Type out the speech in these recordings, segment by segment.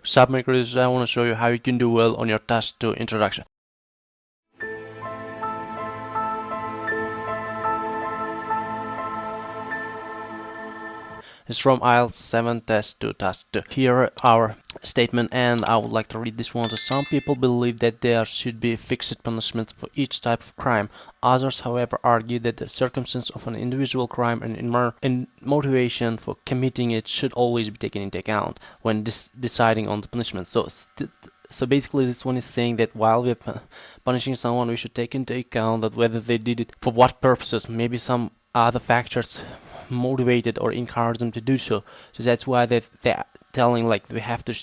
submakers, I want to show you how you can do well on your task 2 introduction. It's from IELTS 7 test 2 task 2. Here our statement, and I would like to read this one. So some people believe that there should be fixed punishments for each type of crime. Others, however, argue that the circumstance of an individual crime and motivation for committing it should always be taken into account when deciding on the punishment. So basically this one is saying that while we're punishing someone, we should take into account that whether they did it for what purposes. Maybe some other factors motivated or encourage them to do so. So that's why they're telling like we have to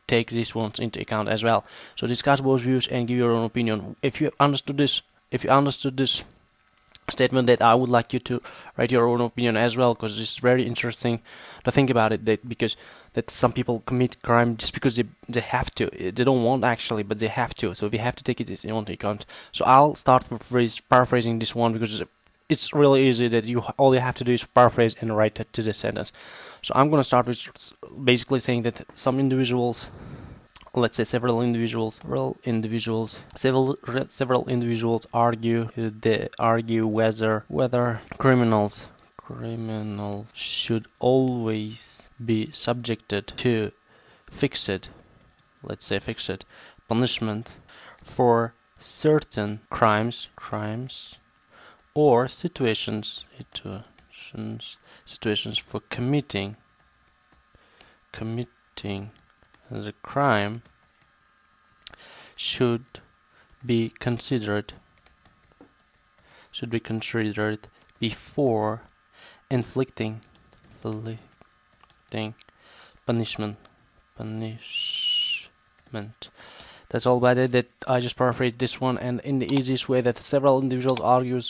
take these ones into account as well. So discuss both views and give your own opinion. If you understood this statement, that I would like you to write your own opinion as well, because it's very interesting to think about it, that some people commit crime just because they have to. They don't want actually, but they have to. So we have to take it into account. So I'll start with paraphrasing this one, because it's really easy that all you have to do is paraphrase and write it to the sentence. So I'm going to start with basically saying that some individuals, let's say several individuals argue whether criminals should always be subjected to fixed punishment for certain crimes or situations for committing the crime should be considered before inflicting punishment. That's all about it. That I just paraphrased this one, and in the easiest way, that several individuals argue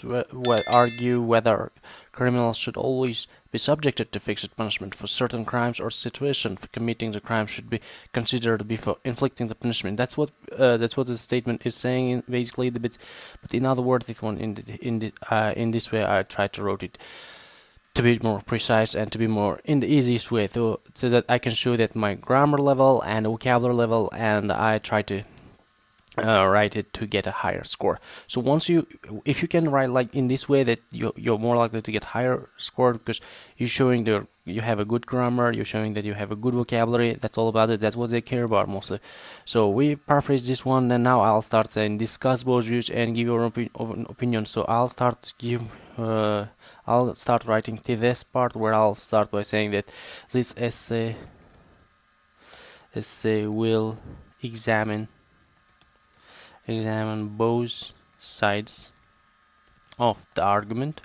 whether criminals should always be subjected to fixed punishment for certain crimes or situations for committing the crime should be considered before inflicting the punishment. That's what the statement is saying basically. But in other words, this one in this way I tried to write it to be more precise and to be more in the easiest way, so that I can show that my grammar level and vocabulary level, and I try to write it to get a higher score. So if you can write like in this way, that you're more likely to get higher score, because you're showing you have a good grammar, you're showing that you have a good vocabulary. That's all about it. That's what they care about mostly. So we paraphrase this one, and now I'll start saying discuss both views and give your own opinion. So I'll start writing to this part, where I'll start by saying that this essay will examine both sides of the argument.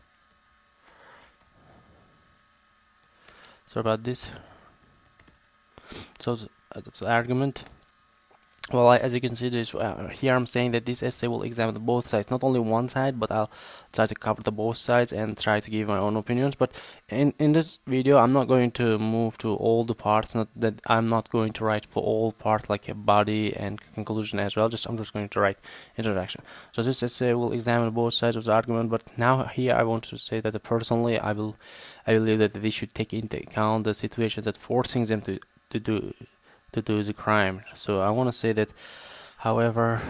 So about this, so the argument. Well, as you can see, here I'm saying that this essay will examine both sides, not only one side, but I'll try to cover the both sides and try to give my own opinions. But in this video, I'm not going to move to all the parts. I'm not going to write for all parts like a body and conclusion as well. I'm just going to write introduction. So this essay will examine both sides of the argument. But now here I want to say that personally, I believe that they should take into account the situations that forcing them to do the crime. So I want to say that however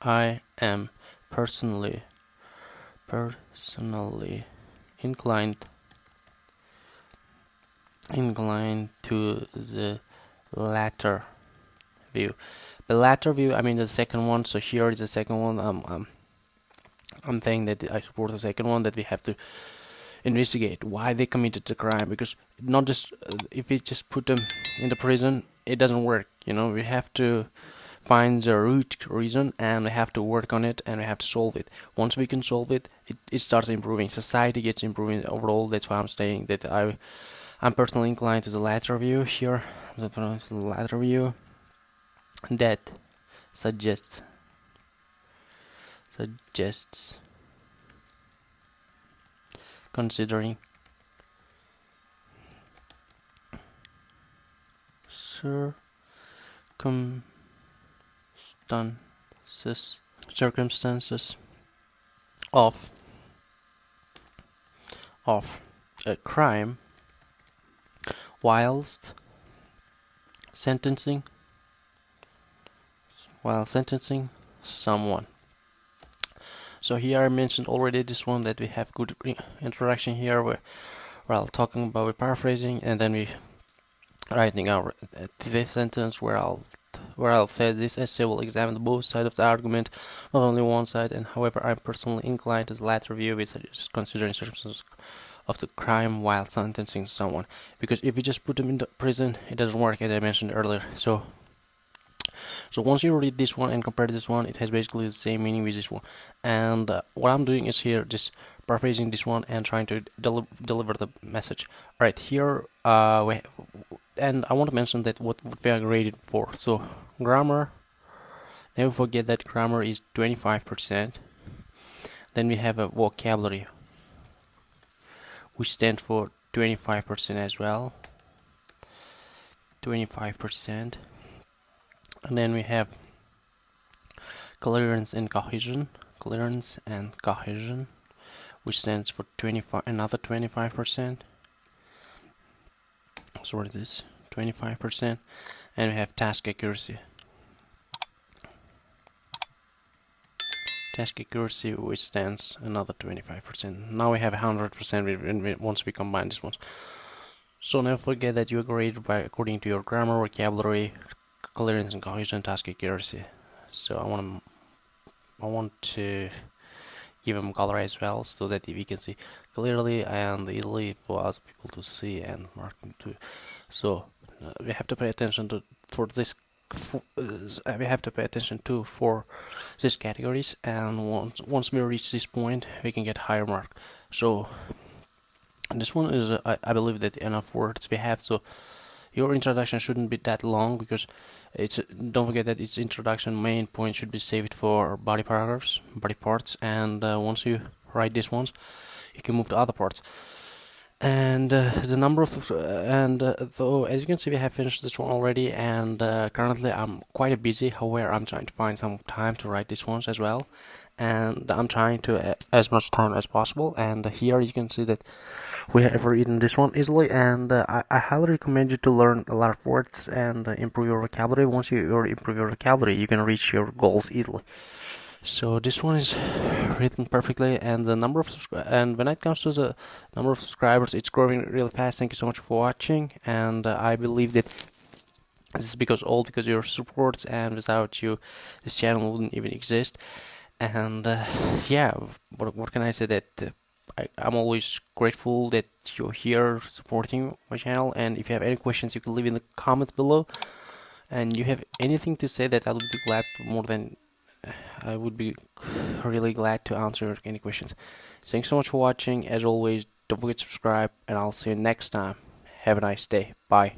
I am personally inclined to the latter view. The latter view, I mean the second one. So here is the second one. I'm saying that I support the second one, that we have to investigate why they committed the crime, because not just if we just put them in the prison, it doesn't work. We have to find the root reason, and we have to work on it, and we have to solve it. Once we can solve it, it starts improving. Society gets improving overall. That's why I'm saying that I'm personally inclined to the latter view here. The latter view that suggests considering circumstances of a crime whilst sentencing, while sentencing someone. So here I mentioned already this one that we have good introduction here where while talking about we paraphrasing, and then we writing our fifth sentence where I'll say this essay will examine both sides of the argument, not only one side, and however I'm personally inclined to the latter view, which is considering circumstances of the crime while sentencing someone. Because if you just put them in the prison, it doesn't work, as I mentioned earlier. So once you read this one and compare this one, it has basically the same meaning with this one. And what I'm doing is here just paraphrasing this one and trying to deliver the message. Alright, here and I want to mention that what we are graded for. So grammar, never forget that grammar is 25%. Then we have a vocabulary, which stands for 25% as well. 25%. And then we have clearance and cohesion, which stands for another 25%. Sorry, this 25%. And we have task accuracy. Which stands another 25%. Now we have 100% once we combine these ones. So never forget that you are graded by according to your grammar, vocabulary, clearance and cohesion, task accuracy. So I want to give them color as well, so that we can see clearly and easily for us people to see and mark them too. So we have to pay attention to for these categories, and once we reach this point, we can get higher mark. So this one is I believe that enough words we have. So your introduction shouldn't be that long, because don't forget that its introduction main point should be saved for body paragraphs, body parts, and once you write these ones, you can move to other parts. And the number of though, as you can see, we have finished this one already, and currently I'm quite busy. However, I'm trying to find some time to write these ones as well, and I'm trying to as much time as possible. And here you can see that we have written this one easily, and I highly recommend you to learn a lot of words and improve your vocabulary. Once you improve your vocabulary, you can reach your goals easily. So this one is written perfectly, and the number of and when it comes to the number of subscribers, it's growing really fast. Thank you so much for watching, and I believe that this is because of your supports, and without you, this channel wouldn't even exist. And yeah, what can I say, that I'm always grateful that you're here supporting my channel. And if you have any questions, you can leave in the comments below, and you have anything to say, that I would be really glad to answer any questions. Thanks so much for watching. As always, don't forget to subscribe, and I'll see you next time. Have a nice day. Bye.